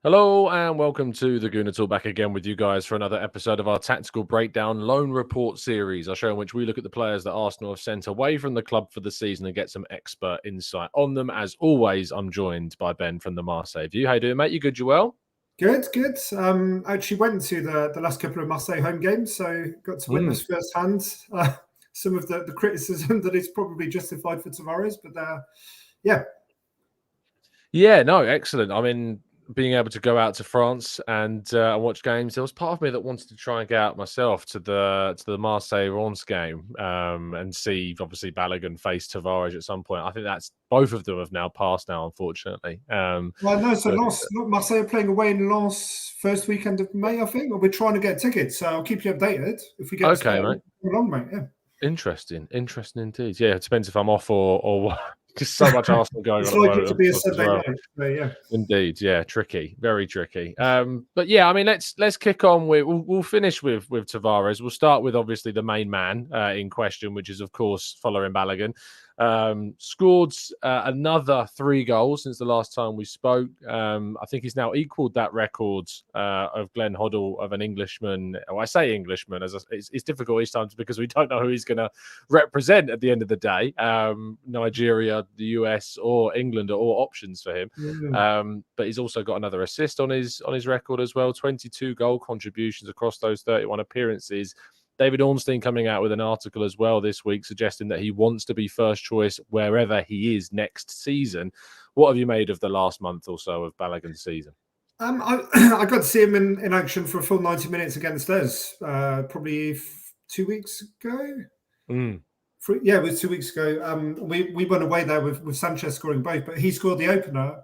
Hello and welcome to the Gooner Talk, back again with you guys for another episode of our Tactical Breakdown Loan Report series, our show in which we look at the players that Arsenal have sent away from the club for the season and get some expert insight on them. As always, I'm joined by Ben from the Marseille View. How you doing, mate? You good, you well? Good. Actually went to the last couple of Marseille home games, so got to witness firsthand some of the criticism that is probably justified for Tavares. But Yeah, no, excellent. I mean, being able to go out to France and watch games, there was part of me that wanted to try and get out myself to the Marseille Reims game and see obviously Balogun face Tavares at some point. I think that's both of them have now passed now, unfortunately. Marseille are playing away in Lens first weekend of May, I think. Or we're trying to get tickets, so I'll keep you updated if we get okay, mate. Along, mate. Yeah. Interesting indeed. Yeah, it depends if I'm off or just so much Arsenal going it's on. It's likely to be a Sunday night. Yeah. Indeed, yeah, tricky, very tricky. But yeah, I mean, let's kick on with. We'll finish with Tavares. We'll start with obviously the main man in question, which is of course Folarin Balogun. Scored another 3 goals since the last time we spoke. I think he's now equaled that record of Glenn Hoddle of an Englishman. Oh, I say Englishman as it's difficult each time because we don't know who he's going to represent at the end of the day. Nigeria, the US, or England are all options for him. But he's also got another assist on his record as well. 22 goal contributions across those 31 appearances. David Ornstein coming out with an article as well this week suggesting that he wants to be first choice wherever he is next season. What have you made of the last month or so of Balogun's season? I got to see him in action for a full 90 minutes against us, probably 2 weeks ago. It was 2 weeks ago. We went away there with Sanchez scoring both, but he scored the opener,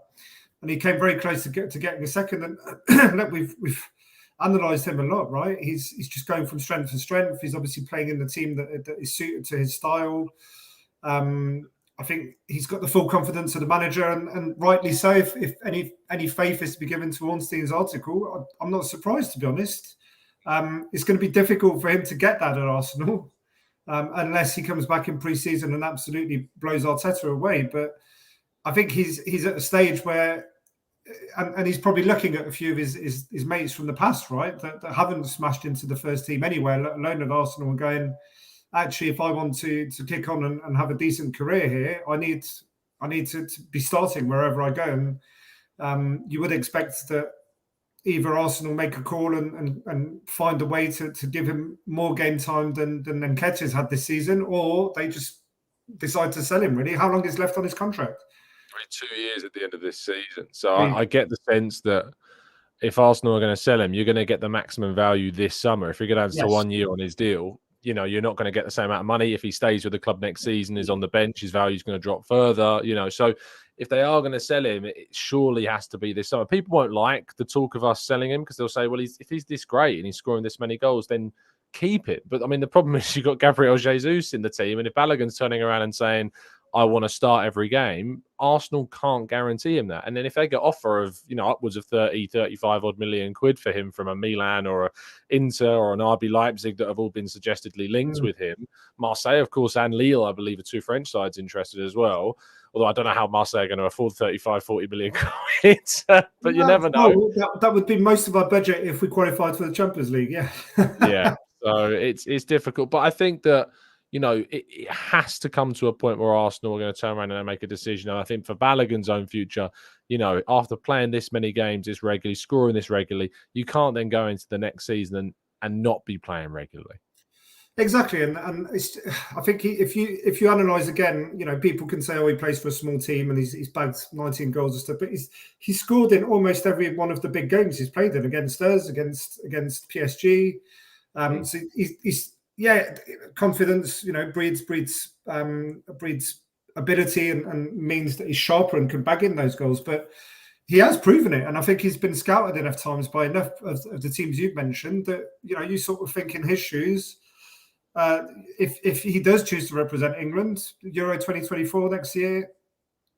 and he came very close to getting a second. And look, we've analysed him a lot, right? He's just going from strength to strength. He's obviously playing in the team that is suited to his style. I think he's got the full confidence of the manager, and rightly so. If any faith is to be given to Ornstein's article, I'm not surprised, to be honest. It's going to be difficult for him to get that at Arsenal, unless he comes back in pre-season and absolutely blows Arteta away. But I think he's at a stage where, and he's probably looking at a few of his mates from the past, right, that haven't smashed into the first team anywhere, let alone at Arsenal, and going, actually, if I want to kick on and have a decent career here, I need to be starting wherever I go. And you would expect that either Arsenal make a call and find a way to give him more game time than Nketiah's had this season, or they just decide to sell him, really. How long is left on his contract? 2 years at the end of this season. So I get the sense that if Arsenal are going to sell him, you're going to get the maximum value this summer. If he goes down to 1 year on his deal, you're not going to get the same amount of money. If he stays with the club next season, is on the bench, his value is going to drop further. So if they are going to sell him, it surely has to be this summer. People won't like the talk of us selling him because they'll say, well, if he's this great and he's scoring this many goals, then keep it. But I mean, the problem is you've got Gabriel Jesus in the team, and if Balogun's turning around and saying, I want to start every game, Arsenal can't guarantee him that. And then if they get offer of, upwards of 30, 35 odd million quid for him from a Milan or a Inter or an RB Leipzig that have all been suggestedly linked with him, Marseille, of course, and Lille, I believe, are 2 French sides interested as well. Although I don't know how Marseille are going to afford 35, 40 million quid, but you never know. That would be most of our budget if we qualified for the Champions League, yeah. Yeah, so it's difficult. But I think that, it has to come to a point where Arsenal are going to turn around and make a decision. And I think for Balogun's own future, after playing this many games this regularly, scoring this regularly, you can't then go into the next season and not be playing regularly. Exactly, and I think if you analyse again, people can say, oh, he plays for a small team and he's bagged 19 goals and stuff, but he's scored in almost every one of the big games he's played in, against us, against PSG. So he's confidence, breeds ability and means that he's sharper and can bag in those goals. But he has proven it, and I think he's been scouted enough times by enough of the teams you've mentioned that you sort of think in his shoes. If he does choose to represent England, Euro 2024 next year,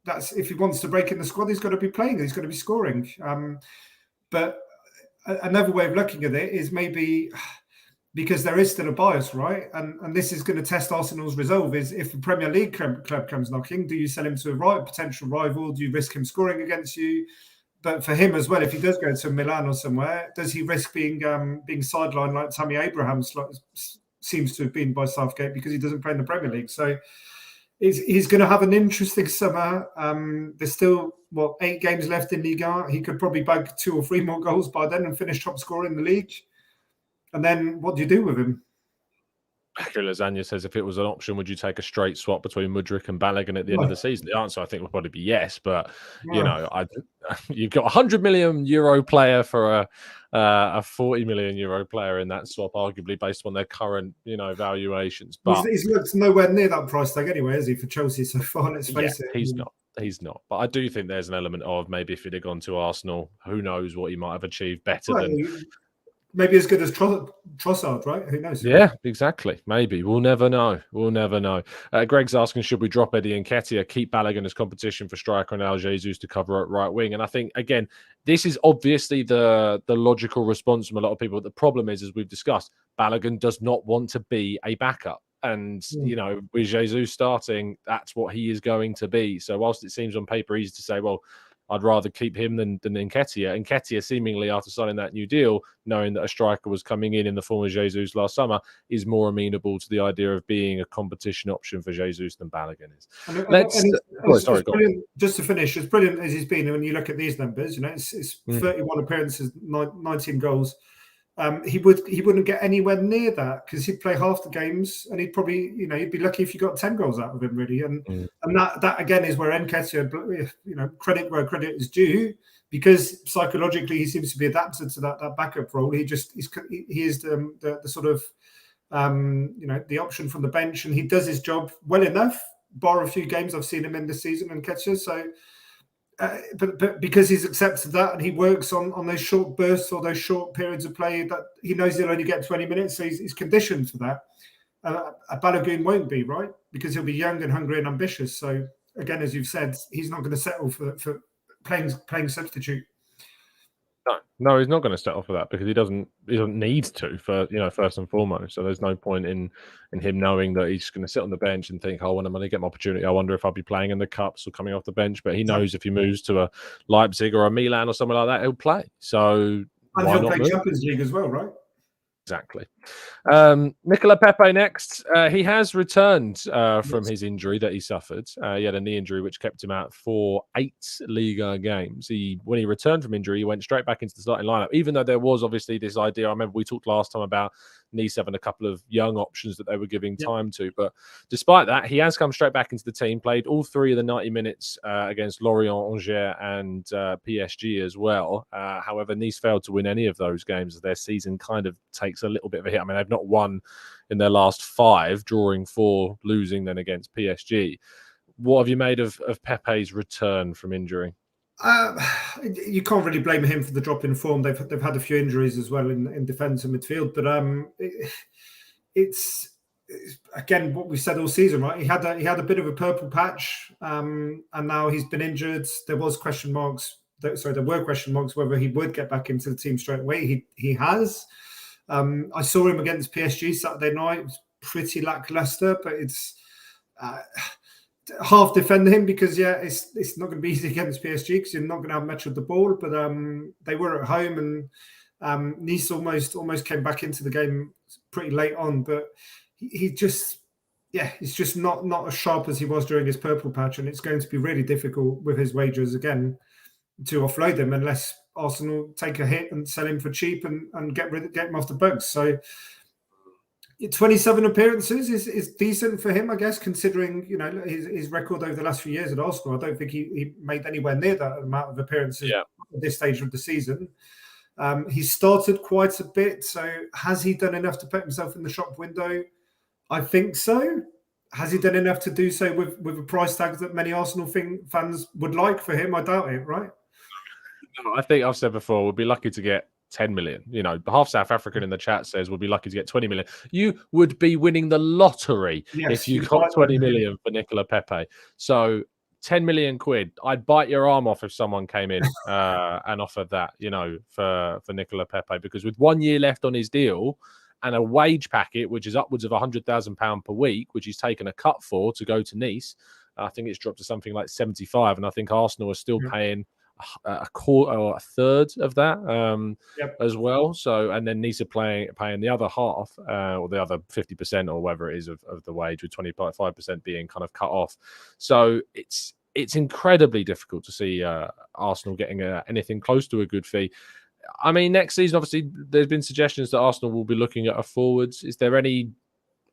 that's if he wants to break in the squad, he's got to be playing, he's got to be scoring. But another way of looking at it is maybe because there is still a bias, right? And this is going to test Arsenal's resolve, is if the Premier League club comes knocking, do you sell him to a potential rival? Do you risk him scoring against you? but for him as well, if he does go to Milan or somewhere, does he risk being sidelined like Tammy Abraham seems to have been by Southgate because he doesn't play in the Premier League? So he's going to have an interesting summer. There's still 8 games left in Liga. He could probably bag 2 or 3 more goals by then and finish top scorer in the league. And then what do you do with him? Lasagna says, if it was an option, would you take a straight swap between Mudryk and Balogun at the end of the season? The answer, I think, would probably be yes. But you've got a €100 million player for a €40 million player in that swap, arguably based on their current valuations. But he's looked nowhere near that price tag anyway, is he, for Chelsea so far? Let's face it. He's not. He's not. But I do think there's an element of maybe if he'd have gone to Arsenal, who knows what he might have achieved better than. Maybe as good as Trossard, right? Who knows? Yeah, exactly. Maybe. We'll never know. We'll never know. Greg's asking, should we drop Eddie Nketiah, keep Balogun as competition for striker and Al Jesus to cover at right wing? And I think, again, this is obviously the logical response from a lot of people. But the problem is, as we've discussed, Balogun does not want to be a backup. And, with Jesus starting, that's what he is going to be. So whilst it seems on paper easy to say, well, I'd rather keep him than Nketiah. Nketiah, seemingly after signing that new deal, knowing that a striker was coming in the form of Jesus last summer, is more amenable to the idea of being a competition option for Jesus than Balogun is. Just to finish, as brilliant as he's been, when you look at these numbers, it's 31 appearances, 19 goals. He wouldn't get anywhere near that because he'd play half the games, and he'd probably, he'd be lucky if you got 10 goals out of him, really. And that again is where Nketiah, credit where credit is due, because psychologically he seems to be adapted to that backup role. He is the sort of the option from the bench, and he does his job well enough. Bar a few games I've seen him in this season, Nketiah. So. But because he's accepted that and he works on those short bursts or those short periods of play that he knows he'll only get 20 minutes, so he's conditioned for that. A Balogun won't be, right? Because he'll be young and hungry and ambitious. So again, as you've said, he's not going to settle for playing substitute. No, he's not going to settle for that because he doesn't need to, first and foremost. So there's no point in him knowing that he's going to sit on the bench and think, when I'm going to get my opportunity, I wonder if I'll be playing in the cups or coming off the bench. But he knows if he moves to a Leipzig or a Milan or something like that, he'll play. So and he'll play Champions League as well, right? Exactly. Nicolas Pepe next. He has returned from his injury that he suffered. He had a knee injury which kept him out for 8 Liga games. When he returned from injury, he went straight back into the starting lineup, even though there was obviously this idea. I remember we talked last time about Nice having a couple of young options that they were giving time to. But despite that, he has come straight back into the team, played all 3 of the 90 minutes against Lorient, Angers and PSG as well. However, Nice failed to win any of those games as their season kind of takes a little bit of a hit. I mean, they've not won in their last 5, drawing 4, losing then against PSG. What have you made of Pepe's return from injury? You can't really blame him for the drop in form. They've had a few injuries as well in defence and midfield, but it's again what we said all season, right? He had a bit of a purple patch, and now he's been injured. There were question marks whether he would get back into the team straight away. He has. I saw him against PSG Saturday night. It was pretty lackluster, but it's half defend him because it's not going to be easy against PSG because you're not going to have much of the ball. But they were at home, and Nice almost came back into the game pretty late on. But he's just not as sharp as he was during his purple patch, and it's going to be really difficult with his wages again to offload him unless Arsenal take a hit and sell him for cheap and get him off the books. So 27 appearances is decent for him, I guess, considering his record over the last few years at Arsenal. I don't think he made anywhere near that amount of appearances at this stage of the season. He started quite a bit, so has he done enough to put himself in the shop window? I think so. Has he done enough to do so with a price tag that many Arsenal fans would like for him? I doubt it, right? No, I think I've said before, we'll be lucky to get 10 million. Half South African in the chat says we'll be lucky to get 20 million. You would be winning the lottery if you got 20 million for Nicolas Pepe. So 10 million quid, I'd bite your arm off if someone came in and offered that, for Nicolas Pepe, because with 1 year left on his deal and a wage packet, which is upwards of £100,000 per week, which he's taken a cut for to go to Nice, I think it's dropped to something like 75. And I think Arsenal are still paying a quarter or a third of that Yep. as well. So, and then needs to paying the other half or the other 50% or whatever it is of the wage, with 25% being kind of cut off. So it's incredibly difficult to see Arsenal getting anything close to a good fee. I mean, next season, obviously, there's been suggestions that Arsenal will be looking at a forwards. Is there any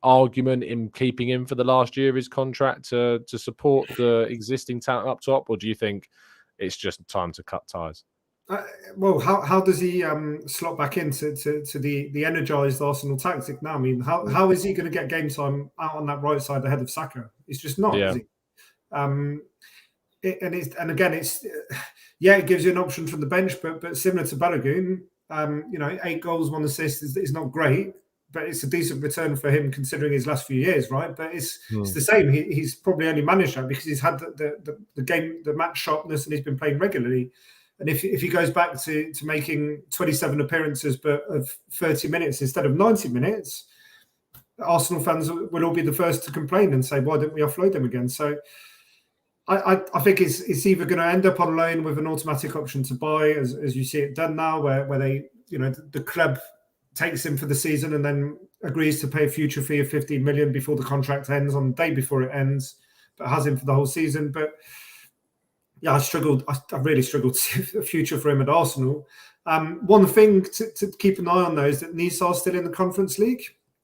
argument in keeping him for the last year of his contract to support the existing talent up top, or do you think it's just time to cut ties? Well, how does he slot back into the energised Arsenal tactic now? I mean, how is he going to get game time out on that right side ahead of Saka? It's just not, is he? It gives you an option from the bench, but similar to Balogun, 8 goals, 1 assist is not great, but it's a decent return for him considering his last few years, right? But it's the same. He's probably only managed that because he's had the match sharpness, and he's been playing regularly. And if he goes back to making 27 appearances but of 30 minutes instead of 90 minutes, Arsenal fans will all be the first to complain and say, why didn't we offload him again? So I think it's either going to end up on loan with an automatic option to buy, as you see it done now, where they, the club takes him for the season and then agrees to pay a future fee of 15 million before the contract ends, on the day before it ends, but has him for the whole season. But yeah, I really struggled to see a future for him at Arsenal. One thing to keep an eye on, though, is that Nice are still in the Conference League.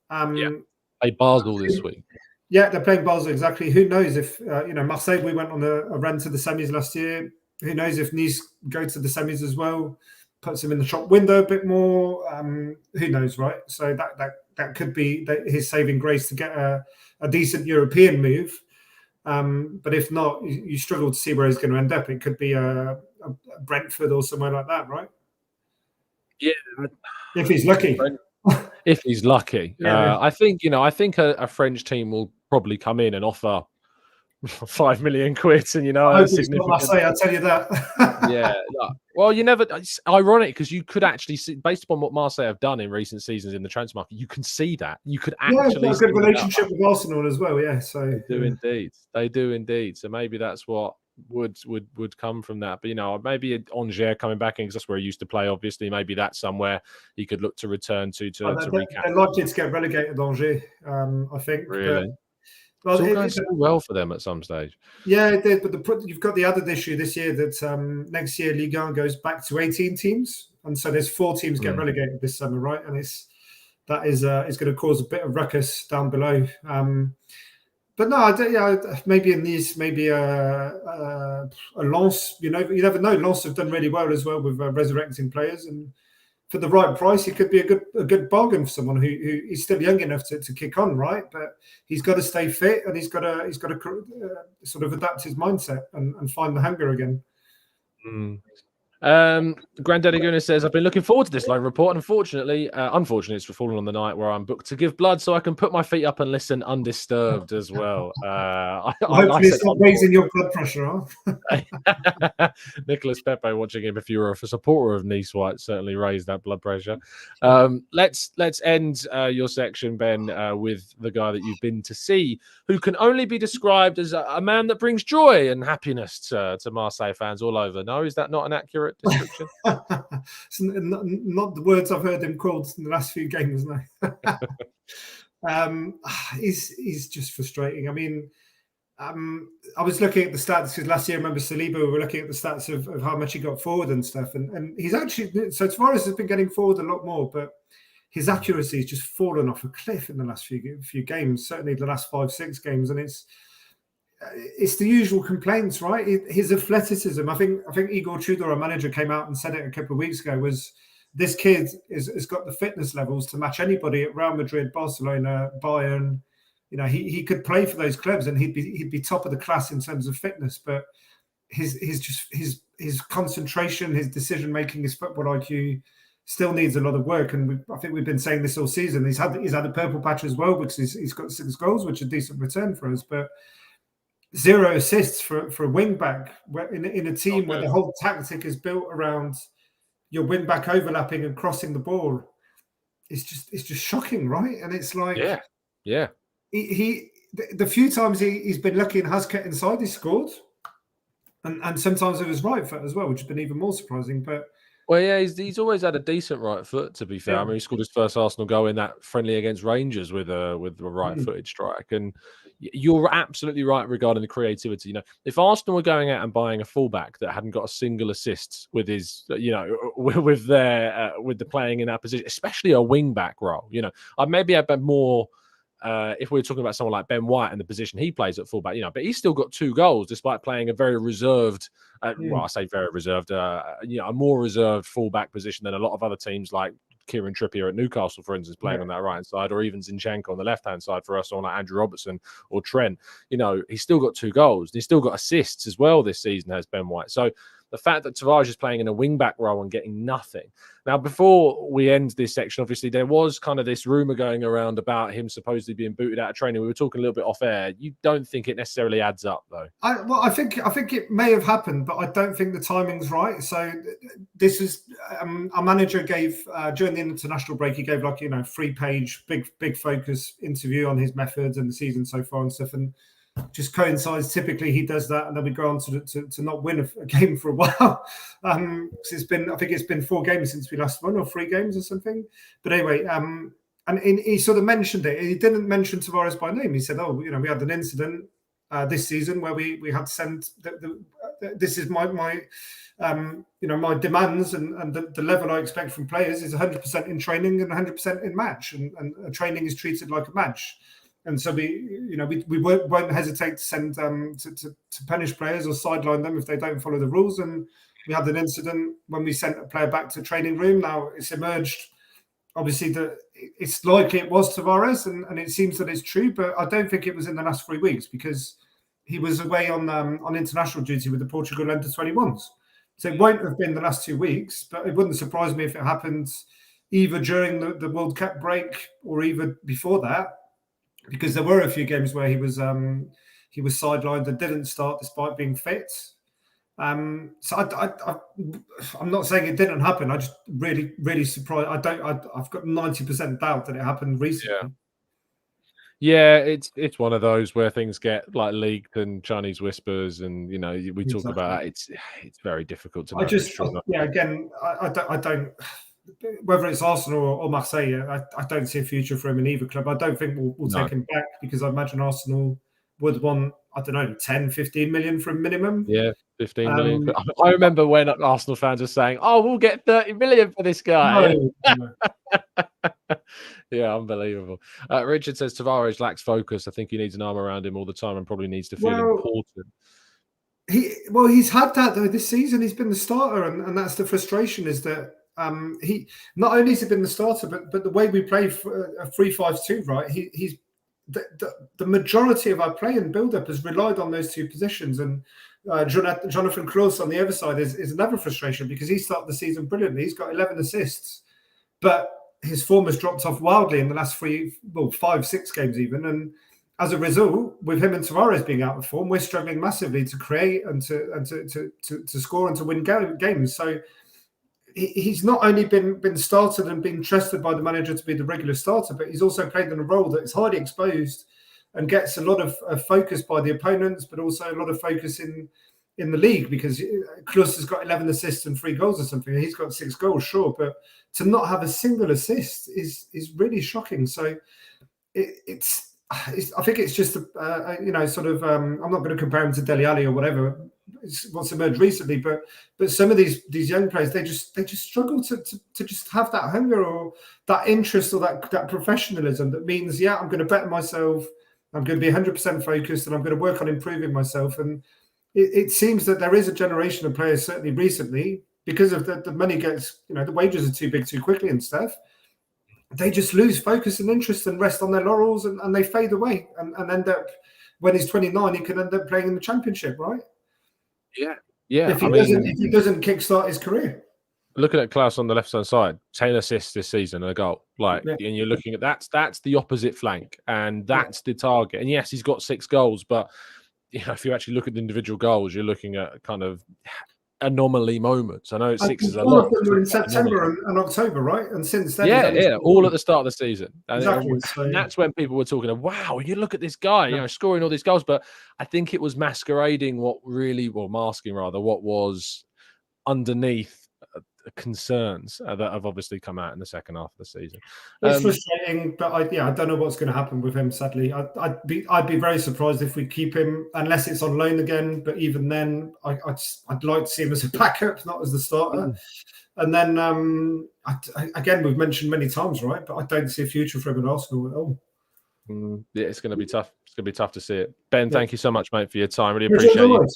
Play Basel this week. Yeah, they're playing Basel, exactly. Who knows if, Marseille, we went on a run to the semis last year. Who knows if Nice go to the semis as well, puts him in the shop window a bit more. Who knows, right? So that could be his saving grace to get a decent European move. But if not, you struggle to see where he's going to end up. It could be a Brentford or somewhere like that, right? Yeah. If he's lucky. If he's lucky. Yeah. I think a French team will probably come in and offer 5 million quid, and I hope it's not Marseille, I'll tell you that. Yeah. No. Well, you never. It's ironic because you could actually see, based upon what Marseille have done in recent seasons in the transfer market, you can see that. You could actually a good relationship with Arsenal as well. Yeah, so they do indeed. So maybe that's what would come from that. But maybe Angers coming back in, because that's where he used to play. Obviously, maybe that's somewhere he could look to return to recap. They're likely to get relegated, Angers. I think. Really. Well, it's all going so well for them at some stage. Yeah, it did. But you've got the added issue this year that next year Ligue 1 goes back to 18 teams, and so there's 4 teams get relegated this summer, right? And it's going to cause a bit of ruckus down below. But no, maybe in these, maybe a Lens. You never know. Lens have done really well as well with resurrecting players, and for the right price, it could be a good bargain for someone who is still young enough to kick on, right? But he's got to stay fit, and he's got to sort of adapt his mindset and find the hunger again. Granddaddy Gooner says, I've been looking forward to this loan report. Unfortunately, it's fallen on the night where I'm booked to give blood, so I can put my feet up and listen undisturbed as well. Hopefully it's not raising your blood pressure, huh? Nicolas Pepe watching him, if you were a supporter of Nice White, certainly raised that blood pressure. Let's end your section, Ben, with the guy that you've been to see, who can only be described as a man that brings joy and happiness to Marseille fans all over. No, is that not an accurate description? It's not the words I've heard him called in the last few games now. He's just frustrating. I mean, I was looking at the stats because last year, I remember Saliba, we were looking at the stats of how much he got forward and stuff, and he's actually, so Tavares has been getting forward a lot more, but his accuracy has just fallen off a cliff in the last few games, certainly the last 5-6 games, and it's the usual complaints, right? His athleticism. I think Igor Tudor, our manager, came out and said it a couple of weeks ago, was this kid has got the fitness levels to match anybody at Real Madrid, Barcelona, Bayern. He could play for those clubs and he'd be top of the class in terms of fitness, but his concentration, his decision making, his football IQ still needs a lot of work. And I think we've been saying this all season. He's had a purple patch as well because he's got 6 goals, which is a decent return for us, but 0 assists for a wing back in a team where the whole tactic is built around your wing back overlapping and crossing the ball. It's just shocking, right? And it's like, he the few times he's been lucky and has cut inside, he scored. And sometimes it was right foot as well, which has been even more surprising. But well, yeah, he's always had a decent right foot, to be fair. Yeah. I mean, he scored his first Arsenal goal in that friendly against Rangers with a right-footed strike. And you're absolutely right regarding the creativity. If Arsenal were going out and buying a fullback that hadn't got a single assist with his, with the playing in that position, especially a wing-back role, I'd maybe have been more. If we're talking about someone like Ben White and the position he plays at fullback, but he's still got 2 goals despite playing a very reserved, well, I say very reserved, a more reserved fullback position than a lot of other teams like Kieran Trippier at Newcastle, for instance, playing on that right-hand side, or even Zinchenko on the left-hand side for us, or like Andrew Robertson or Trent. He's still got 2 goals. He's still got assists as well this season, has Ben White. So the fact that Tavares is playing in a wing-back role and getting nothing. Now, before we end this section, obviously, there was kind of this rumour going around about him supposedly being booted out of training. We were talking a little bit off air. You don't think it necessarily adds up, though? I think it may have happened, but I don't think the timing's right. So this is our manager gave during the international break. He gave 3-page big focus interview on his methods and the season so far and stuff, and just coincides. Typically, he does that, and then we go on to not win a game for a while. I think it's been 4 games since we last won, or 3 games or something. But anyway, and he sort of mentioned it. He didn't mention Tavares by name. He said, "Oh, we had an incident this season where we had to send. This is my my demands and the level I expect from players is 100% in training and 100% in match, and training is treated like a match." And so we won't hesitate to send to punish players or sideline them if they don't follow the rules. And we had an incident when we sent a player back to training room. Now it's emerged, obviously, that it's likely it was Tavares, and it seems that it's true. But I don't think it was in the last 3 weeks because he was away on international duty with the Portugal under-21s. So it won't have been the last 2 weeks, but it wouldn't surprise me if it happened either during the World Cup break or even before that. Because there were a few games where he was sidelined and didn't start despite being fit. So I'm not saying it didn't happen. I just really surprised. I've got 90% doubt that it happened recently. Yeah, it's one of those where things get leaked and Chinese whispers, and we talk about that. It's very difficult to know. Again, I don't. Whether it's Arsenal or Marseille, I don't see a future for him in either club. I don't think we'll take him back, because I imagine Arsenal would want, 10, 15 million for a minimum. Yeah, 15 million. I remember when Arsenal fans were saying, "Oh, we'll get 30 million for this guy." No. Yeah, unbelievable. Richard says Tavares lacks focus. I think he needs an arm around him all the time and probably needs to feel important. He's had that though this season. He's been the starter, and that's the frustration, is that he not only has he been the starter, but the way we play a 3-5-2, right? He's the majority of our play and build-up has relied on those 2 positions, and Jonathan Klaus on the other side is another frustration, because he started the season brilliantly. He's got 11 assists, but his form has dropped off wildly in the last 5-6 games even, and as a result, with him and Tavares being out of form, we're struggling massively to create and to score and to win games. So he's not only been started and been trusted by the manager to be the regular starter, but he's also played in a role that is highly exposed and gets a lot of focus by the opponents, but also a lot of focus in the league, because Klus has got 11 assists and 3 goals or something. He's got 6 goals, sure, but to not have a single assist is really shocking. So I think it's just I'm not going to compare him to Dele Alli or whatever. It's what's emerged recently, but some of these young players, they just struggle to just have that hunger or that interest or that professionalism that means, I'm going to better myself, I'm going to be 100% focused, and I'm going to work on improving myself. And it seems that there is a generation of players, certainly recently, because of the money gets, the wages are too big too quickly and stuff. They just lose focus and interest and rest on their laurels, and they fade away and end up, when he's 29, he can end up playing in the Championship, right? Yeah. If he doesn't kickstart his career. Looking at Klaus on the left-hand side, 10 assists this season and a goal. And you're looking at that's the opposite flank, and that's the target. And yes, he's got 6 goals, but if you actually look at the individual goals, you're looking at kind of anomaly moments. I know six is a all lot. of them were in September and October, right? And since then, all at the start of the season. Exactly. And that's when people were talking of, wow, you look at this guy, scoring all these goals. But I think it was masquerading masking rather, what was underneath concerns that have obviously come out in the second half of the season. It's frustrating, but I don't know what's going to happen with him. Sadly, I'd be very surprised if we keep him unless it's on loan again. But even then, I'd like to see him as a backup, not as the starter. And then again, we've mentioned many times, right? But I don't see a future for him at Arsenal at all. It's going to be tough. It's going to be tough to see it. Ben, thank you so much, mate, for your time. Really appreciate you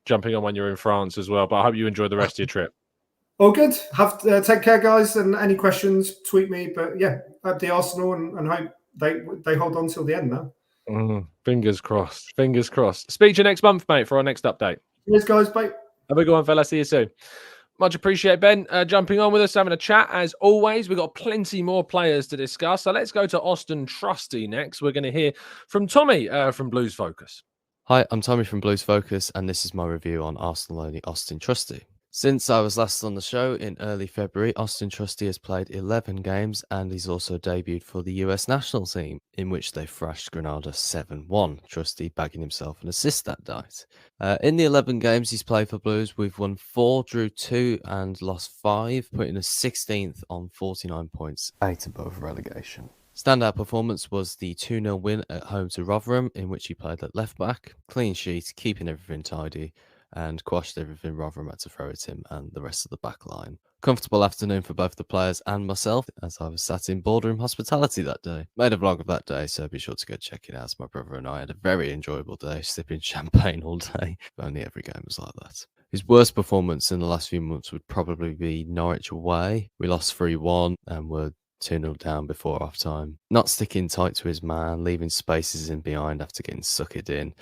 jumping on when you're in France as well. But I hope you enjoy the rest of your trip. All good. Take care, guys. And any questions, tweet me. But yeah, hope the Arsenal and hope they hold on till the end now. Fingers crossed. Fingers crossed. Speak to you next month, mate, for our next update. Cheers, guys. Bye. Have a good one, fella. See you soon. Much appreciate Ben jumping on with us, having a chat. As always, we've got plenty more players to discuss. So let's go to Auston Trusty next. We're going to hear from Tommy from Blues Focus. Hi, I'm Tommy from Blues Focus, and this is my review on Arsenal-only Auston Trusty. Since I was last on the show in early February, Auston Trusty has played 11 games and he's also debuted for the US national team, in which they thrashed Grenada 7-1, Trusty bagging himself an assist that night. In the 11 games he's played for Blues, we've won 4, drew 2 and lost 5, putting us 16th on 49 points, 8 above relegation. Standout performance was the 2-0 win at home to Rotherham, in which he played at left back, clean sheet, keeping everything tidy, and quashed everything Rotherham had to throw at him and the rest of the back line. Comfortable afternoon for both the players and myself, as I was sat in boardroom hospitality that day. Made a vlog of that day, so be sure to go check it out. My brother and I had a very enjoyable day, sipping champagne all day. If only every game was like that. His worst performance in the last few months would probably be Norwich away. We lost 3-1 and were 2-0 down before half time. Not sticking tight to his man, leaving spaces in behind after getting suckered in.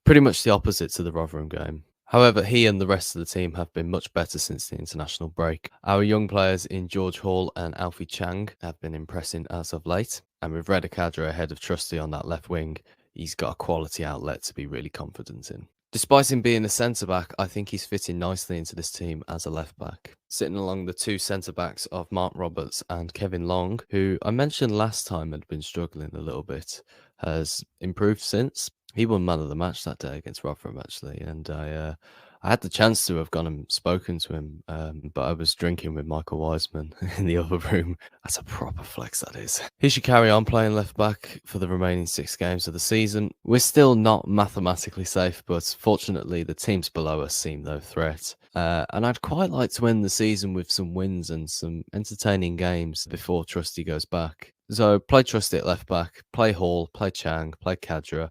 Pretty much the opposite to the Rotherham game. However, he and the rest of the team have been much better since the international break. Our young players in George Hall and Alfie Chang have been impressing as of late. And with Reda Kadra ahead of Trusty on that left wing, he's got a quality outlet to be really confident in. Despite him being a centre-back, I think he's fitting nicely into this team as a left-back. Sitting along the two centre-backs of Mark Roberts and Kevin Long, who I mentioned last time had been struggling a little bit, has improved since. He won man of the match that day against Rotherham, actually, and I had the chance to have gone and spoken to him, but I was drinking with Michael Wiseman in the other room. That's a proper flex, that is. He should carry on playing left-back for the remaining 6 games of the season. We're still not mathematically safe, but fortunately the teams below us seem no threat. And I'd quite like to end the season with some wins and some entertaining games before Trusty goes back. So play Trusty at left-back, play Hall, play Chang, play Kadra,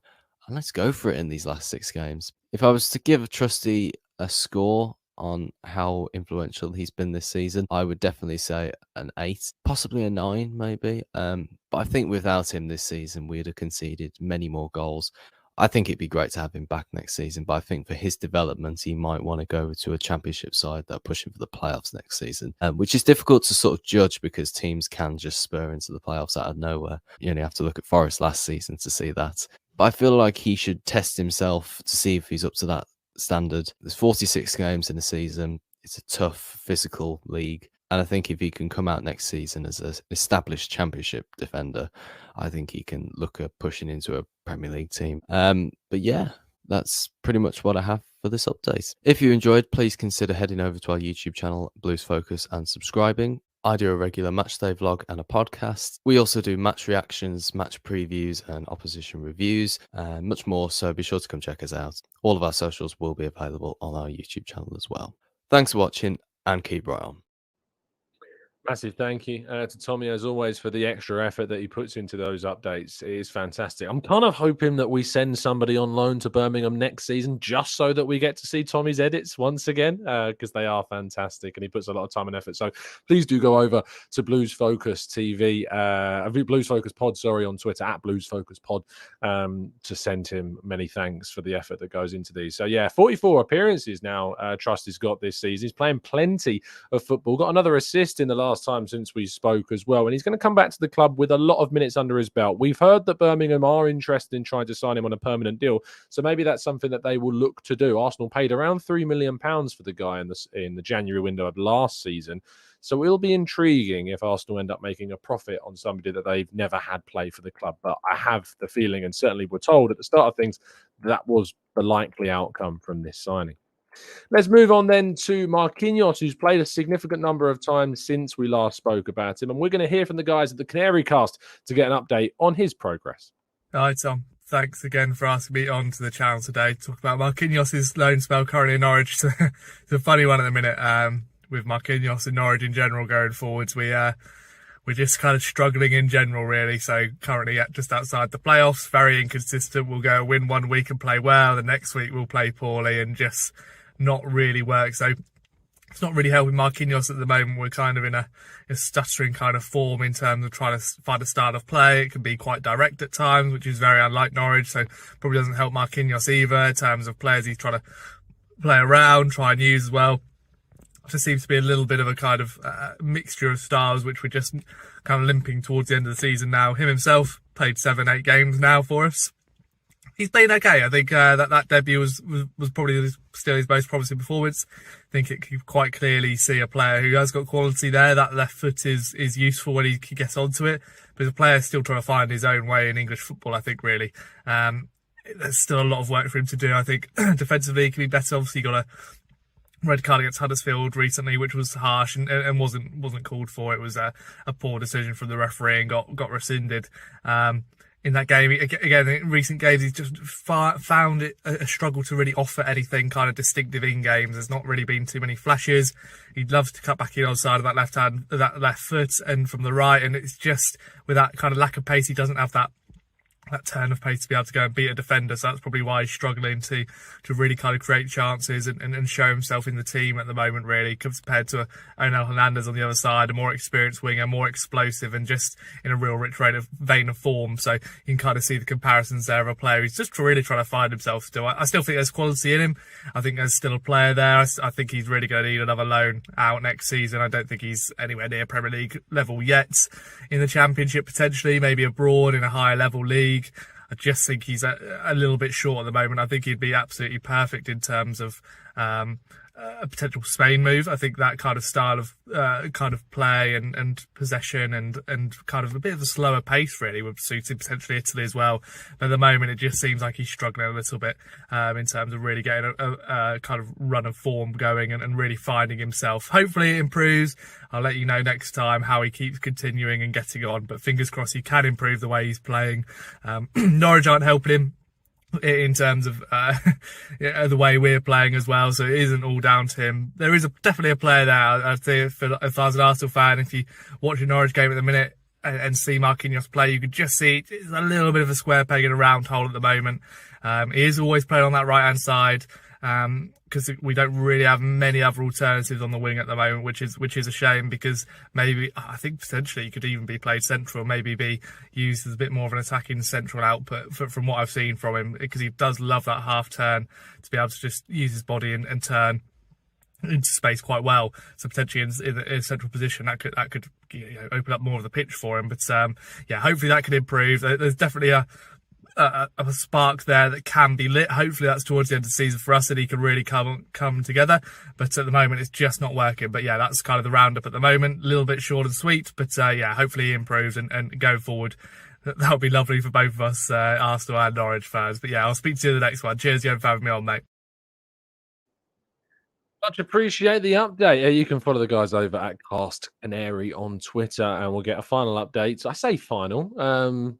and let's go for it in these last 6 games. If I was to give Trusty a score on how influential he's been this season, I would definitely say an 8, possibly a 9 maybe. But I think without him this season, we'd have conceded many more goals. I think it'd be great to have him back next season, but I think for his development, he might want to go to a championship side that are pushing for the playoffs next season, which is difficult to sort of judge because teams can just spur into the playoffs out of nowhere. You only have to look at Forest last season to see that. But I feel like he should test himself to see if he's up to that standard. There's 46 games in a season. It's a tough physical league. And I think if he can come out next season as an established championship defender, I think he can look at pushing into a Premier League team. But yeah, that's pretty much what I have for this update. If you enjoyed, please consider heading over to our YouTube channel, Blues Focus, and subscribing. I do a regular matchday vlog and a podcast. We also do match reactions, match previews, and opposition reviews, and much more, so be sure to come check us out. All of our socials will be available on our YouTube channel as well. Thanks for watching, and keep right on. Massive thank you to Tommy, as always, for the extra effort that he puts into those updates. It is fantastic. I'm kind of hoping that we send somebody on loan to Birmingham next season just so that we get to see Tommy's edits once again, because they are fantastic and he puts a lot of time and effort. So please do go over to Blues Focus TV, Blues Focus Pod, on Twitter, at Blues Focus Pod, to send him many thanks for the effort that goes into these. So yeah, 44 appearances now Trusty's got this season. He's playing plenty of football. Got another assist in the last last time since we spoke as well. And he's going to come back to the club with a lot of minutes under his belt. We've heard that Birmingham are interested in trying to sign him on a permanent deal. So maybe that's something that they will look to do. Arsenal paid around £3 million for the guy in the January window of last season. So it'll be intriguing if Arsenal end up making a profit on somebody that they've never had play for the club. But I have the feeling, and certainly were told at the start of things, that was the likely outcome from this signing. Let's move on then to Marquinhos, who's played a significant number of times since we last spoke about him. And we're going to hear from the guys at the Canary Cast to get an update on his progress. Hi, Tom. Thanks again for asking me on to the channel today to talk about Marquinhos' loan spell currently in Norwich. It's a funny one at the minute. With Marquinhos and Norwich in general going forwards, we're just kind of struggling in general, really. So currently just outside the playoffs, very inconsistent. We'll go win one week and play well, the next week we'll play poorly and just not really work. So it's not really helping Marquinhos at the moment. We're kind of in a stuttering kind of form in terms of trying to find a style of play. It can be quite direct at times, which is very unlike Norwich. So probably doesn't help Marquinhos either in terms of players he's trying to play around, try and use as well. Just seems to be a little bit of a kind of mixture of styles, which we're just kind of limping towards the end of the season now. Him himself played 7-8 games now for us. He's been okay. I think that debut was probably still his most promising performance. I think it could quite clearly see a player who has got quality there. That left foot is useful when he gets onto it. But the player still trying to find his own way in English football, I think, really. There's still a lot of work for him to do. I think defensively he can be better. Obviously, he got a red card against Huddersfield recently, which was harsh and wasn't called for. It was a poor decision from the referee and got rescinded. In that game, again, in recent games, he's just found it a struggle to really offer anything kind of distinctive in games. There's not really been too many flashes. He loves to cut back in on the side of that left foot and from the right, and it's just with that kind of lack of pace, he doesn't have that turn of pace to be able to go and beat a defender. So that's probably why he's struggling to really kind of create chances and show himself in the team at the moment, really, compared to Onel Hernandez on the other side, a more experienced winger, more explosive and just in a real rich vein of form. So you can kind of see the comparisons there of a player who's just really trying to find himself still. I still think there's quality in him. I think there's still a player there. I think he's really going to need another loan out next season. I don't think he's anywhere near Premier League level yet. In the Championship, potentially, maybe abroad in a higher level league. I just think he's a little bit short at the moment. I think he'd be absolutely perfect in terms of a potential Spain move. I think that kind of style of kind of play and possession and kind of a bit of a slower pace really would suit him, potentially Italy as well. But at the moment, it just seems like he's struggling a little bit in terms of really getting a kind of run of form going and really finding himself. Hopefully it improves. I'll let you know next time how he keeps continuing and getting on. But fingers crossed he can improve the way he's playing. Norwich aren't helping him in terms of the way we're playing as well, so it isn't all down to him. There is definitely a player there. I'd say if I was an Arsenal fan, if you watch a Norwich game at the minute and see Marquinhos play, you could just see it's a little bit of a square peg in a round hole at the moment. He is always playing on that right hand side because we don't really have many other alternatives on the wing at the moment, which is a shame, because maybe I think potentially he could even be played central, maybe be used as a bit more of an attacking central output from what I've seen from him, because he does love that half turn to be able to just use his body and turn into space quite well. So potentially in a central position that could open up more of the pitch for him. But hopefully that could improve. There's definitely a spark there that can be lit. Hopefully that's towards the end of the season for us and he can really come together. But at the moment it's just not working. But yeah, that's kind of the roundup at the moment. A little bit short and sweet, but hopefully he improves and going forward that would be lovely for both of us, Arsenal and Norwich fans. But yeah, I'll speak to you in the next one. Cheers, Jan, for having me on, mate. Much appreciate the update. You can follow the guys over at Cast Canary on Twitter and we'll get a final update. I say final.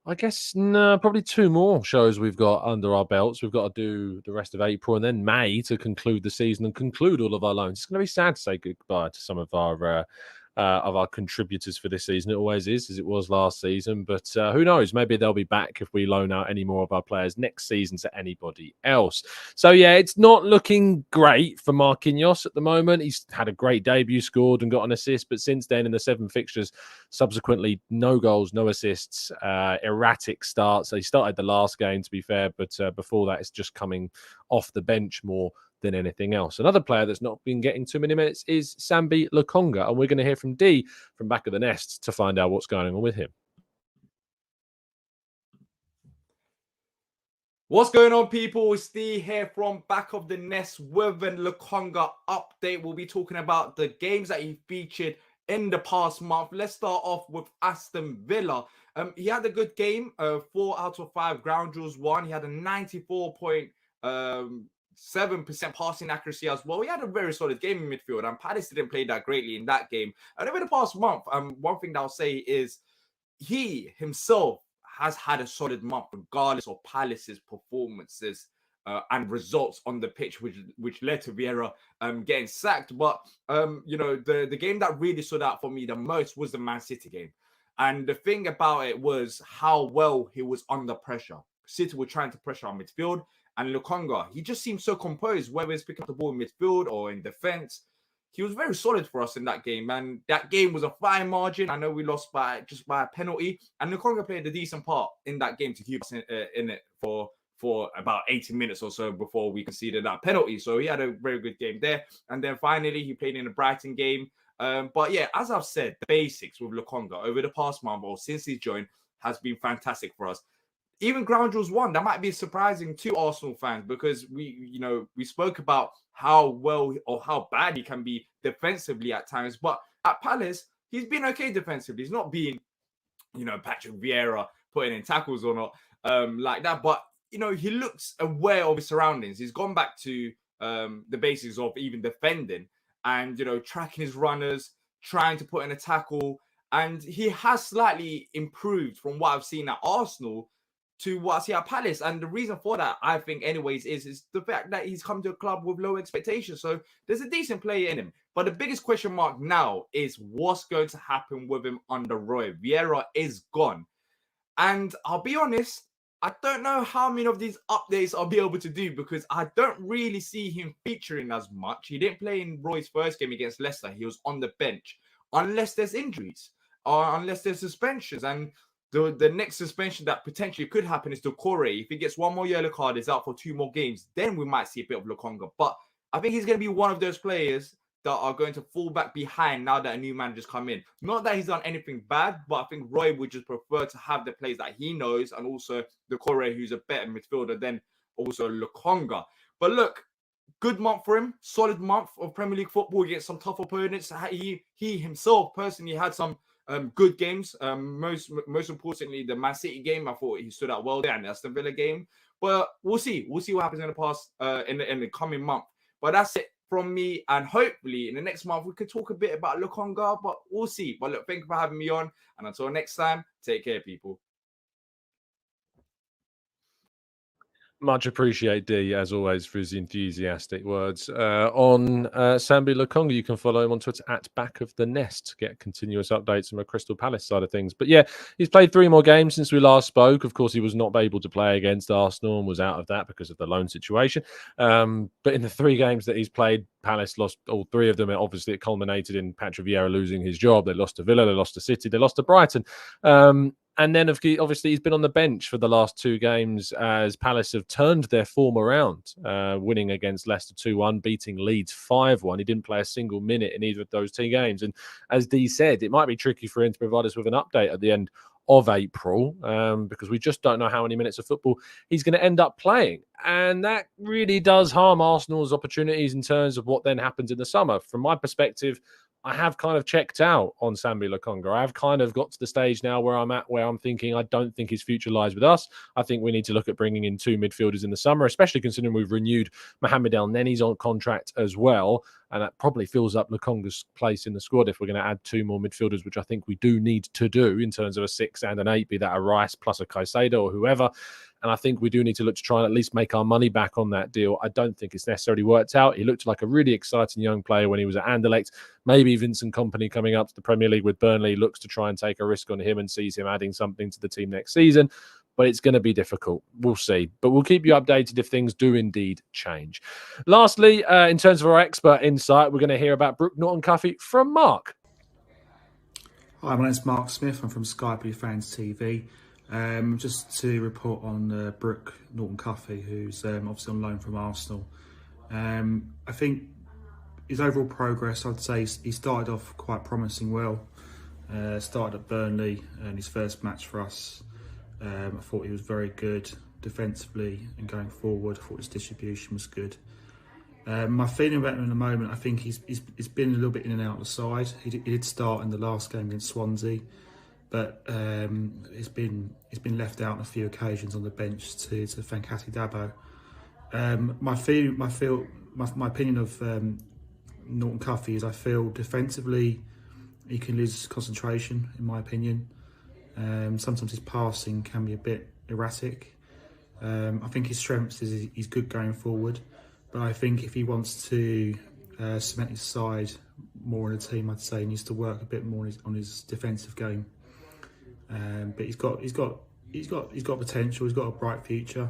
I guess probably 2 more shows we've got under our belts. We've got to do the rest of April and then May to conclude the season and conclude all of our loans. It's going to be sad to say goodbye to some of our contributors for this season. It always is, as it was last season. But who knows? Maybe they'll be back if we loan out any more of our players next season to anybody else. So, yeah, it's not looking great for Marquinhos at the moment. He's had a great debut, scored and got an assist. But since then, in the 7 fixtures, subsequently, no goals, no assists, erratic starts. So he started the last game, to be fair. But before that, it's just coming off the bench more than anything else. Another player that's not been getting too many minutes is Sambi Lokonga, and we're going to hear from D from Back of the Nest to find out what's going on with him. What's going on, people? It's Steve here from Back of the Nest with an Lokonga update. We'll be talking about the games that he featured in the past month. Let's start off with Aston Villa. He had a good game, 4 out of 5 ground duels won. He had a 94.7% passing accuracy as well. He had a very solid game in midfield, and Palace didn't play that greatly in that game. And over the past month, one thing that I'll say is he himself has had a solid month, regardless of Palace's performances and results on the pitch, which led to Vieira getting sacked. But the game that really stood out for me the most was the Man City game, and the thing about it was how well he was under pressure. City were trying to pressure our midfield, and Lokonga, he just seemed so composed, whether it's picking up the ball in midfield or in defense. He was very solid for us in that game, and that game was a fine margin. I know we lost by a penalty, and Lokonga played a decent part in that game to keep us in it for about 80 minutes or so before we conceded that penalty. So he had a very good game there. And then finally, he played in the Brighton game. But yeah, as I've said, the basics with Lokonga over the past month or since he's joined has been fantastic for us. Even ground duels won, that might be surprising to Arsenal fans, because we spoke about how well or how bad he can be defensively at times. But at Palace, he's been okay defensively. He's not been, Patrick Vieira putting in tackles or not like that. But, he looks aware of his surroundings. He's gone back to the basics of even defending and, tracking his runners, trying to put in a tackle. And he has slightly improved from what I've seen at Arsenal to what I see at Palace. And the reason for that, I think anyways, is the fact that he's come to a club with low expectations. So there's a decent player in him. But the biggest question mark now is what's going to happen with him under Roy. Vieira is gone. And I'll be honest, I don't know how many of these updates I'll be able to do, because I don't really see him featuring as much. He didn't play in Roy's first game against Leicester. He was on the bench, unless there's injuries or unless there's suspensions. And the next suspension that potentially could happen is Doucouré. If he gets one more yellow card, is out for 2 more games, then we might see a bit of Lokonga. But I think he's going to be one of those players that are going to fall back behind now that a new manager's come in. Not that he's done anything bad, but I think Roy would just prefer to have the players that he knows, and also Doucouré, who's a better midfielder than also Lokonga. But look, good month for him. Solid month of Premier League football against some tough opponents. He himself personally had some good games. Most importantly, the Man City game, I thought he stood out well there, and the Aston Villa game. But we'll see. We'll see what happens in the past in the coming month. But that's it from me, and hopefully in the next month we could talk a bit about Lokonga. But we'll see. But look, thank you for having me on, and until next time, take care, people. Much appreciate D, as always, for his enthusiastic words. On Sambi Lokonga, you can follow him on Twitter at Back of the Nest to get continuous updates from a Crystal Palace side of things. But yeah, he's played 3 more games since we last spoke. Of course, he was not able to play against Arsenal and was out of that because of the loan situation. But in the 3 games that he's played, Palace lost all 3 of them. Obviously, it culminated in Patrick Vieira losing his job. They lost to Villa, they lost to City, they lost to Brighton. And then, obviously, he's been on the bench for the last 2 games as Palace have turned their form around, winning against Leicester 2-1, beating Leeds 5-1. He didn't play a single minute in either of those 2 games. And as Dee said, it might be tricky for him to provide us with an update at the end of April because we just don't know how many minutes of football he's going to end up playing. And that really does harm Arsenal's opportunities in terms of what then happens in the summer. From my perspective, I have kind of checked out on Sambi Lokonga. I've kind of got to the stage now where I'm thinking I don't think his future lies with us. I think we need to look at bringing in 2 midfielders in the summer, especially considering we've renewed Mohamed El Neni's on contract as well. And that probably fills up Lokonga's place in the squad if we're going to add 2 more midfielders, which I think we do need to do in terms of a 6 and an 8, be that a Rice plus a Caicedo or whoever. And I think we do need to look to try and at least make our money back on that deal. I don't think it's necessarily worked out. He looked like a really exciting young player when he was at Anderlecht. Maybe Vincent Kompany coming up to the Premier League with Burnley looks to try and take a risk on him and sees him adding something to the team next season. But it's going to be difficult. We'll see. But we'll keep you updated if things do indeed change. Lastly, in terms of our expert insight, we're going to hear about Brooke Norton-Cuffy from Mark. Hi, my name's Mark Smith. I'm from Sky Blue Fans TV. Just to report on Brooke Norton-Cuffy, who's obviously on loan from Arsenal. I think his overall progress, I'd say he started off quite promising well. Started at Burnley in his first match for us. I thought he was very good defensively and going forward. I thought his distribution was good. My feeling about him in the moment, I think he's been a little bit in and out of the side. He did start in the last game against Swansea, but he's been left out on a few occasions on the bench to Fankati Dabo. My opinion of Norton-Cuffy is I feel defensively he can lose concentration, in my opinion. Sometimes his passing can be a bit erratic. I think his strengths is he's good going forward, but I think if he wants to cement his side more in the team, I'd say he needs to work a bit more on his defensive game. But he's got potential. He's got a bright future.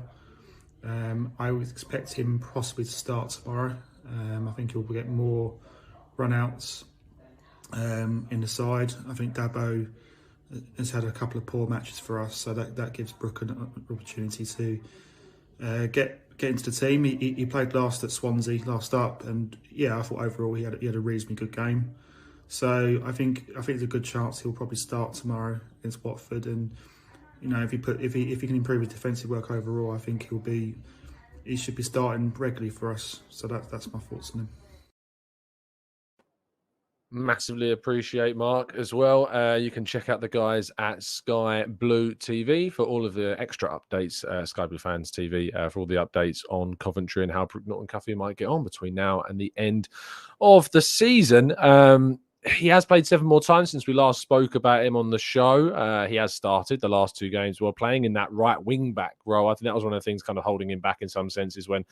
I would expect him possibly to start tomorrow. I think he'll get more run-outs in the side. I think Dabo has had a couple of poor matches for us, so that gives Brooke an opportunity to get into the team. He played last at Swansea, last up, and yeah, I thought overall he had a reasonably good game. So I think there's a good chance he'll probably start tomorrow against Watford, and you know if he can improve his defensive work overall, I think he should be starting regularly for us. So that's my thoughts on him. Massively appreciate Mark as well. You can check out the guys at Sky Blue TV for all of the extra updates, Sky Blue Fans TV, for all the updates on Coventry and how Brooke Norton-Cuffy might get on between now and the end of the season. He has played 7 more times since we last spoke about him on the show. He has started the last 2 games while playing in that right wing back role. I think that was one of the things kind of holding him back in some senses when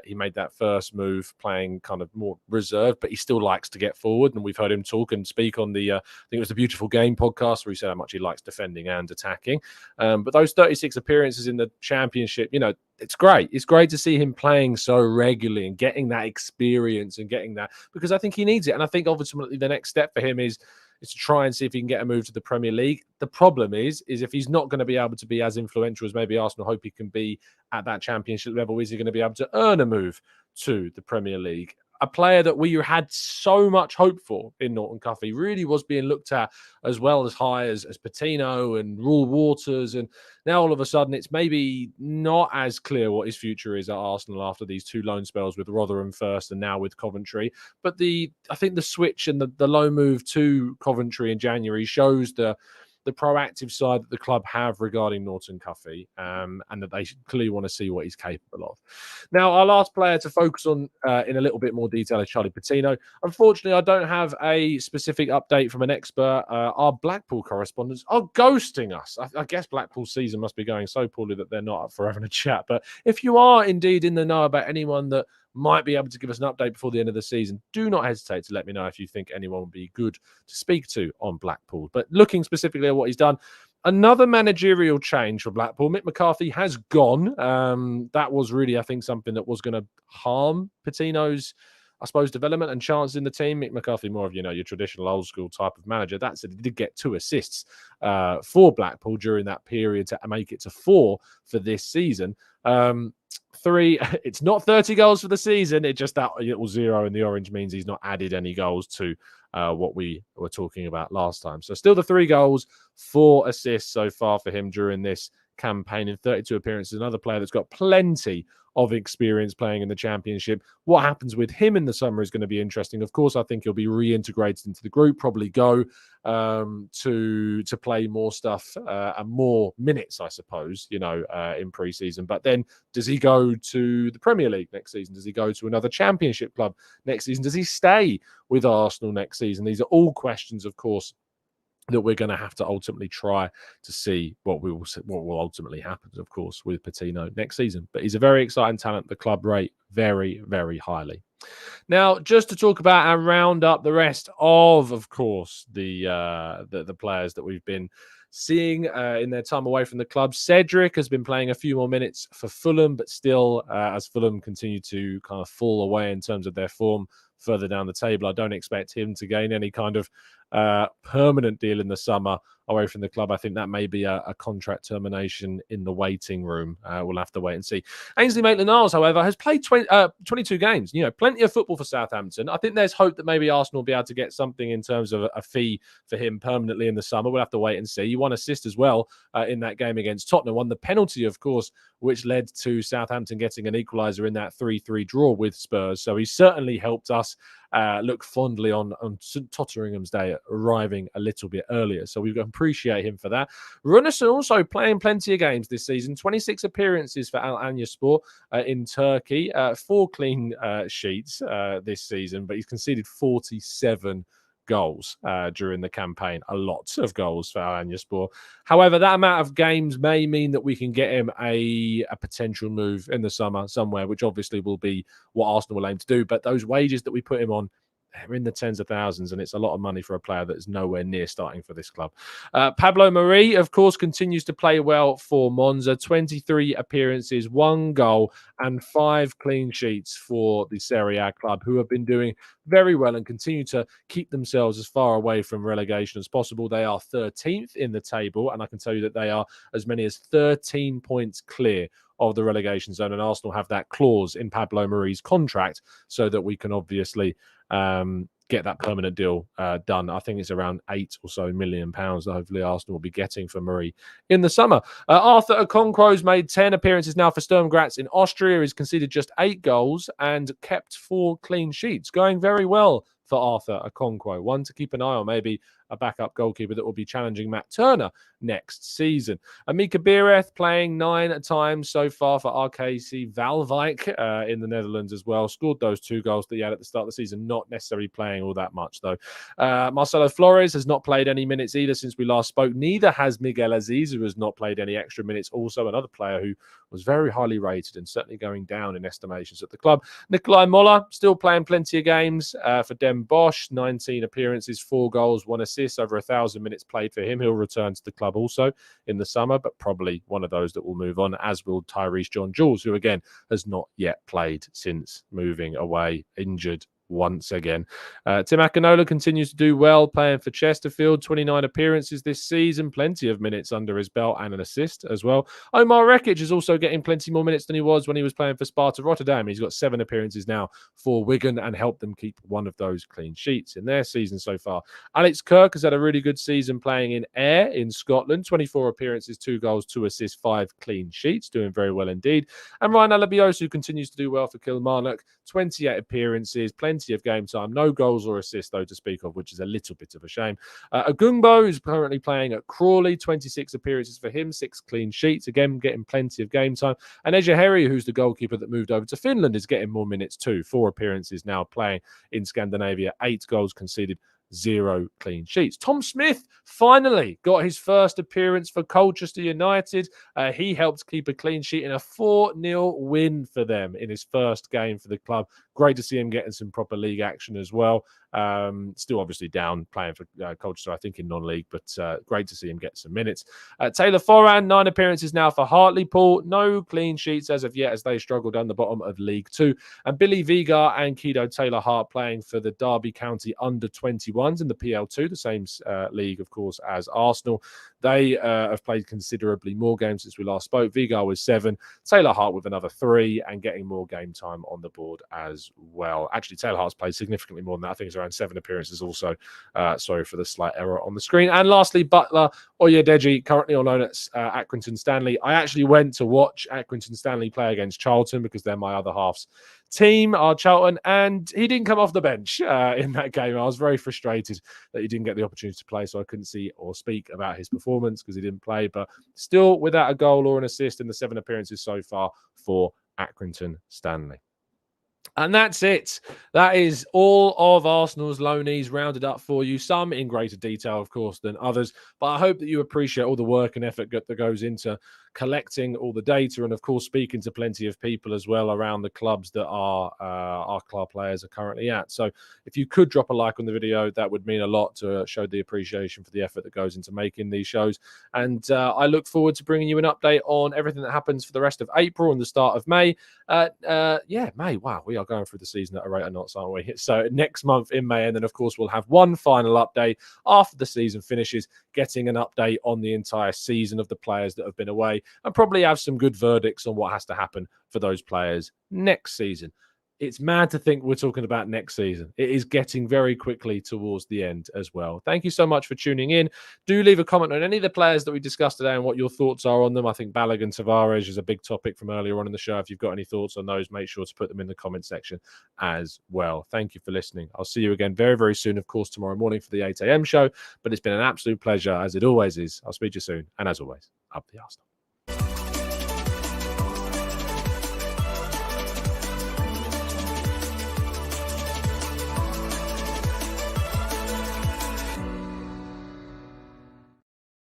he made that first move, playing kind of more reserved, but he still likes to get forward. And we've heard him talk and speak on the, I think it was the Beautiful Game podcast, where he said how much he likes defending and attacking. But those 36 appearances in the Championship, you know, it's great. It's great to see him playing so regularly and getting that experience and getting that, because I think he needs it. And I think ultimately the next step for him is to try and see if he can get a move to the Premier League. The problem is if he's not going to be able to be as influential as maybe Arsenal hope he can be at that Championship level, is he going to be able to earn a move to the Premier League? A player that we had so much hope for in Norton-Cuffy really was being looked at as well as high as Patino and Rule Waters. And now all of a sudden it's maybe not as clear what his future is at Arsenal after these 2 loan spells with Rotherham first and now with Coventry. But I think the switch and the loan move to Coventry in January shows the proactive side that the club have regarding Norton-Cuffy, and that they clearly want to see what he's capable of. Now, our last player to focus on in a little bit more detail is Charlie Patino. Unfortunately, I don't have a specific update from an expert. Our Blackpool correspondents are ghosting us. I guess Blackpool's season must be going so poorly that they're not up for having a chat. But if you are indeed in the know about anyone that might be able to give us an update before the end of the season, do not hesitate to let me know if you think anyone would be good to speak to on Blackpool. But looking specifically at what he's done, another managerial change for Blackpool. Mick McCarthy has gone. That was really, I think, something that was going to harm Patino's, I suppose, development and chances in the team. Mick McCarthy, more of, your traditional old school type of manager. That said, he did get 2 assists for Blackpool during that period to make it to 4 for this season. 3, it's not 30 goals for the season. It just, that little 0 in the orange means he's not added any goals to what we were talking about last time. So still the 3 goals, 4 assists so far for him during this campaign in 32 appearances. Another player that's got plenty of experience playing in the Championship. What happens with him in the summer is going to be interesting. Of course, I think he'll be reintegrated into the group, probably go to play more stuff and more minutes, I suppose, in pre-season. But then does he go to the Premier League next season? Does he go to another Championship club next season? Does he stay with Arsenal next season? These are all questions, of course, that we're going to have to ultimately try to see what will ultimately happen, of course, with Patino next season. But he's a very exciting talent. The club rate very, very highly. Now, just to talk about and round up the rest of course, the players that we've been seeing in their time away from the club. Cedric has been playing a few more minutes for Fulham, but still, as Fulham continue to kind of fall away in terms of their form further down the table, I don't expect him to gain any kind of permanent deal in the summer away from the club. I think that may be a contract termination in the waiting room. We'll have to wait and see. Ainsley Maitland-Niles, however, has played 22 games. Plenty of football for Southampton. I think there's hope that maybe Arsenal will be able to get something in terms of a fee for him permanently in the summer. We'll have to wait and see. He won assist as well in that game against Tottenham. Won the penalty, of course, which led to Southampton getting an equaliser in that 3-3 draw with Spurs. So he certainly helped us look fondly on St Totteringham's Day, arriving a little bit earlier. So we appreciate him for that. Runarsson also playing plenty of games this season. 26 appearances for Alanyaspor in Turkey. 4 clean sheets this season, but he's conceded 47 goals during the campaign. A lot of goals for Alanyaspor. However, that amount of games may mean that we can get him a potential move in the summer somewhere, which obviously will be what Arsenal will aim to do. But those wages that we put him on, they're in the tens of thousands, and it's a lot of money for a player that is nowhere near starting for this club. Pablo Mari, of course, continues to play well for Monza. 23 appearances, 1 goal, and 5 clean sheets for the Serie A club, who have been doing very well and continue to keep themselves as far away from relegation as possible. They are 13th in the table, and I can tell you that they are as many as 13 points clear of the relegation zone, and Arsenal have that clause in Pablo Mari's contract so that we can obviously get that permanent deal done. I think it's around £8 million that hopefully Arsenal will be getting for Murray in the summer. Arthur Okonkwo's made 10 appearances now for Sturm Graz in Austria. He's conceded just 8 goals and kept 4 clean sheets. Going very well for Arthur Okonkwo. One to keep an eye on, maybe a backup goalkeeper that will be challenging Matt Turner next season. Mika Biereth playing 9 times so far for RKC Waalwijk in the Netherlands as well. Scored those 2 goals that he had at the start of the season, not necessarily playing all that much though. Marcelo Flores has not played any minutes either since we last spoke. Neither has Miguel Aziz, who has not played any extra minutes. Also another player who was very highly rated and certainly going down in estimations at the club. Nikolai Moller still playing plenty of games for Den Bosch. 19 appearances, 4 goals, 1 assist, over 1,000 minutes played for him. He'll return to the club also in the summer, but probably one of those that will move on, as will Tyrese John-Jules, who again has not yet played since moving away, injured once again. Tim Akinola continues to do well, playing for Chesterfield. 29 appearances this season, plenty of minutes under his belt and an assist as well. Omar Rekic is also getting plenty more minutes than he was when he was playing for Sparta Rotterdam. He's got 7 appearances now for Wigan and helped them keep one of those clean sheets in their season so far. Alex Kirk has had a really good season playing in Ayr in Scotland. 24 appearances, 2 goals, 2 assists, 5 clean sheets, doing very well indeed. And Ryan Alabiosu continues to do well for Kilmarnock. 28 appearances, plenty of game time, no goals or assists though to speak of, which is a little bit of a shame. Agumbo, who's currently playing at Crawley, 26 appearances for him, 6 clean sheets, again getting plenty of game time. And Ejaheri, who's the goalkeeper that moved over to Finland, is getting more minutes too. 4 appearances now playing in Scandinavia, 8 goals conceded, 0 clean sheets. Tom Smith finally got his first appearance for Colchester United. He helped keep a clean sheet in a 4-0 win for them in his first game for the club. Great to see him getting some proper league action as well. Still obviously down playing for Colchester, I think, in non-league, but great to see him get some minutes. Taylor Foran, 9 appearances now for Hartlepool. No clean sheets as of yet as they struggle down the bottom of League 2. And Billy Vigar and Kido Taylor-Hart playing for the Derby County under-21s in the PL2, the same league, of course, as Arsenal. They have played considerably more games since we last spoke. Vigar with 7, Taylor-Hart with another 3, and getting more game time on the board as well. Actually, Taylor-Hart's played significantly more than that. I think it's around 7 appearances also. Sorry for the slight error on the screen. And lastly, Butler Oyedeji, currently on loan at Accrington Stanley. I actually went to watch Accrington Stanley play against Charlton because they're my other half's team, our Charlton, and he didn't come off the bench in that game. I was very frustrated that he didn't get the opportunity to play, so I couldn't see or speak about his performance because he didn't play, but still without a goal or an assist in the 7 appearances so far for Accrington Stanley. And that's it. That is all of Arsenal's loanees rounded up for you. Some in greater detail, of course, than others. But I hope that you appreciate all the work and effort that goes into collecting all the data and, of course, speaking to plenty of people as well around the clubs that our club players are currently at. So if you could drop a like on the video, that would mean a lot to show the appreciation for the effort that goes into making these shows. And I look forward to bringing you an update on everything that happens for the rest of April and the start of May. May. Wow, we are are going through the season at a rate of knots, aren't we? So next month in May, and then of course we'll have one final update after the season finishes, getting an update on the entire season of the players that have been away, and probably have some good verdicts on what has to happen for those players next season. It's mad to think we're talking about next season. It is getting very quickly towards the end as well. Thank you so much for tuning in. Do leave a comment on any of the players that we discussed today and what your thoughts are on them. I think Balogun, Tavares is a big topic from earlier on in the show. If you've got any thoughts on those, make sure to put them in the comment section as well. Thank you for listening. I'll see you again very, very soon, of course, tomorrow morning for the 8 a.m. show. But it's been an absolute pleasure, as it always is. I'll speak to you soon. And as always, up the Arsenal.